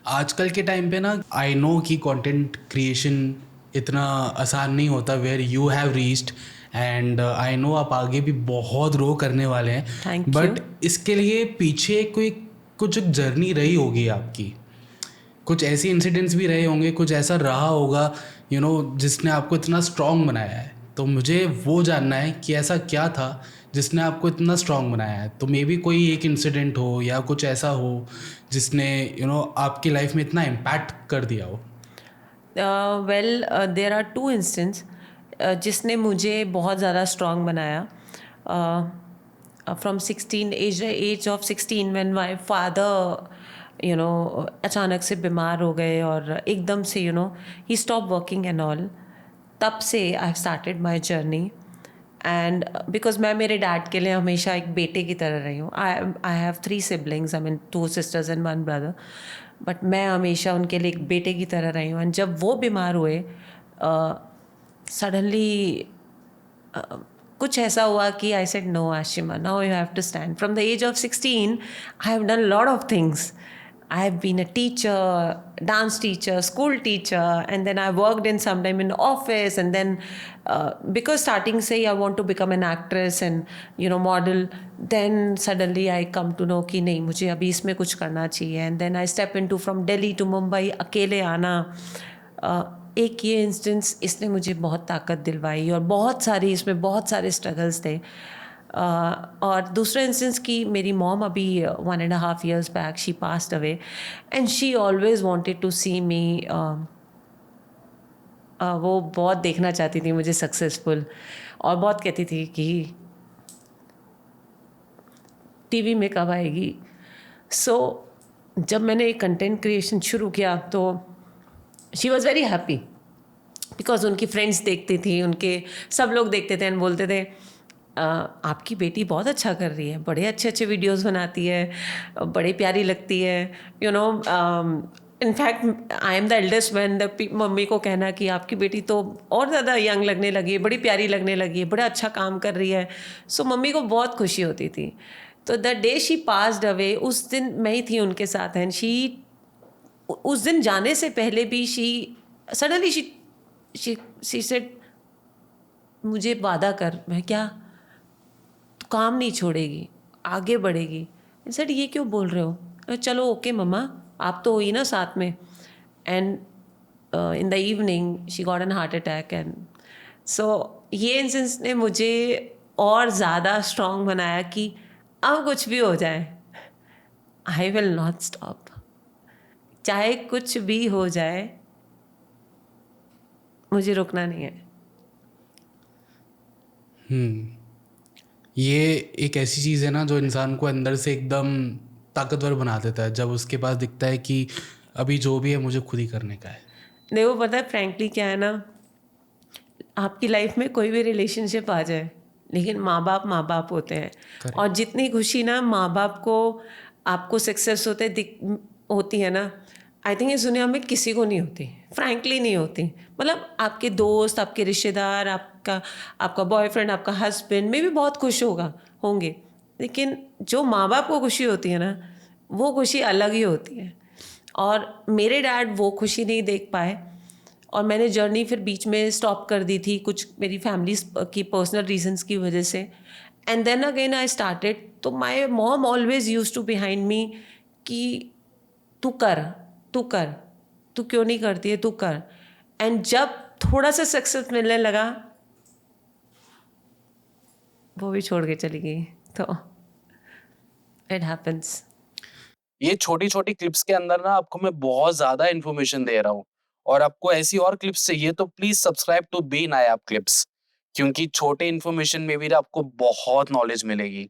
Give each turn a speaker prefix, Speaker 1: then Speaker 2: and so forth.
Speaker 1: आजकल के टाइम पे ना आई नो कि कंटेंट क्रिएशन इतना आसान नहीं होता where you have reached, and I know आप आगे भी बहुत ग्रो करने वाले हैं,
Speaker 2: थैंक यू।
Speaker 1: बट इसके लिए पीछे कोई कुछ एक जर्नी रही होगी आपकी, कुछ ऐसे इंसिडेंट्स भी रहे होंगे, कुछ ऐसा रहा होगा जिसने आपको इतना स्ट्रांग बनाया है। तो मुझे वो जानना है कि ऐसा क्या था जिसने आपको इतना स्ट्रांग बनाया है। तो मे बी कोई एक इंसिडेंट हो या कुछ ऐसा हो जिसने आपकी लाइफ में इतना इम्पैक्ट कर दिया हो।
Speaker 2: Well, there are two instances जिसने मुझे बहुत ज़्यादा स्ट्रांग बनाया। From 16 age of 16 when my father अचानक से बीमार हो गए और एकदम से ही स्टॉप वर्किंग एंड ऑल। तब से I have started my journey. And because मैं मेरे डैड के लिए हमेशा एक बेटे की तरह रही हूँ। I have 3 siblings, I mean 2 sisters and 1 brother, but मैं हमेशा उनके लिए एक बेटे की तरह रही हूँ। एंड जब वो बीमार हुए सडनली कुछ ऐसा हुआ कि I said no Ashima, now you have to stand. From the age of 16 I have done lot of things. I have been a teacher, dance teacher, school teacher, and then I worked in sometime in office, and then because starting say I want to become an actress and model, then suddenly I come to know कि नहीं मुझे अभी इसमें कुछ करना चाहिए। and then I step into from Delhi to Mumbai अकेले आना। एक ये इंस्टेंस इसने मुझे बहुत ताकत दिलवाई और बहुत सारे स्ट्रगल्स थे। और दूसरा इंस्टेंस कि मेरी मॉम अभी 1.5 years back she passed away, and she always wanted to see me. वो बहुत देखना चाहती थी मुझे सक्सेसफुल, और बहुत कहती थी कि टीवी में कब आएगी। सो जब मैंने कंटेंट क्रिएशन शुरू किया तो she was very happy, because उनकी फ्रेंड्स देखती थी, उनके सब लोग देखते थे एंड बोलते थे आपकी बेटी बहुत अच्छा कर रही है, बड़े अच्छे अच्छे वीडियोस बनाती है, बड़ी प्यारी लगती है। In fact I am the eldest man. Mummy को कहना कि आपकी बेटी तो और ज़्यादा यंग लगने लगी है, बड़ी प्यारी लगने लगी है, बड़ा अच्छा काम कर रही है। सो मम्मी को बहुत खुशी होती थी। तो the day she passed away, उस दिन मैं ही थी उनके साथ, एंड उस दिन जाने से पहले भी शी सडनली शी सेड मुझे वादा कर। मैं क्या? तो काम नहीं छोड़ेगी, आगे बढ़ेगी। सर ये क्यों बोल रहे हो? चलो ओके मम्मा, आप तो हुई ना साथ में। And in the evening she got an heart attack. And so ये इंसिडेंस ने मुझे और ज़्यादा स्ट्रॉन्ग बनाया कि अब कुछ भी हो जाए आई विल नॉट स्टॉप। चाहे कुछ भी हो जाए मुझे रुकना नहीं है।
Speaker 1: ये एक ऐसी चीज़ है ना जो इंसान को अंदर से एकदम ताकतवर बना देता है, जब उसके पास दिखता है कि अभी जो भी है मुझे खुद ही करने का है।
Speaker 2: देखो पता है फ्रैंकली क्या है ना, आपकी लाइफ में कोई भी रिलेशनशिप आ जाए, लेकिन माँ बाप होते हैं।
Speaker 1: करेक्ट।
Speaker 2: और जितनी खुशी ना माँ बाप को आपको सक्सेस होती है ना, आई थिंक इस दुनिया में किसी को नहीं होती, फ्रैंकली नहीं होती। मतलब आपके दोस्त, आपके रिश्तेदार, आपका बॉयफ्रेंड, आपका हस्बैंड में भी बहुत खुश होंगे, लेकिन जो माँ बाप को खुशी होती है ना, वो खुशी अलग ही होती है। और मेरे डैड वो खुशी नहीं देख पाए, और मैंने जर्नी फिर बीच में स्टॉप कर दी थी कुछ मेरी फैमिली की पर्सनल रीजंस की वजह से। And then again I started. तो my mom always used to behind me कि तू कर, तू कर, तू क्यों नहीं करती है, तू कर। एंड जब थोड़ा सा सक्सेस मिलने लगा वो भी छोड़ के चली गई। तो इट हैपेंस।
Speaker 1: ये छोटी छोटी क्लिप्स के अंदर ना आपको मैं बहुत ज्यादा इन्फॉर्मेशन दे रहा हूँ, और आपको ऐसी और क्लिप्स चाहिए तो please subscribe to be Nayab clips, क्योंकि छोटे इन्फॉर्मेशन में भी ना आपको बहुत नॉलेज मिलेगी।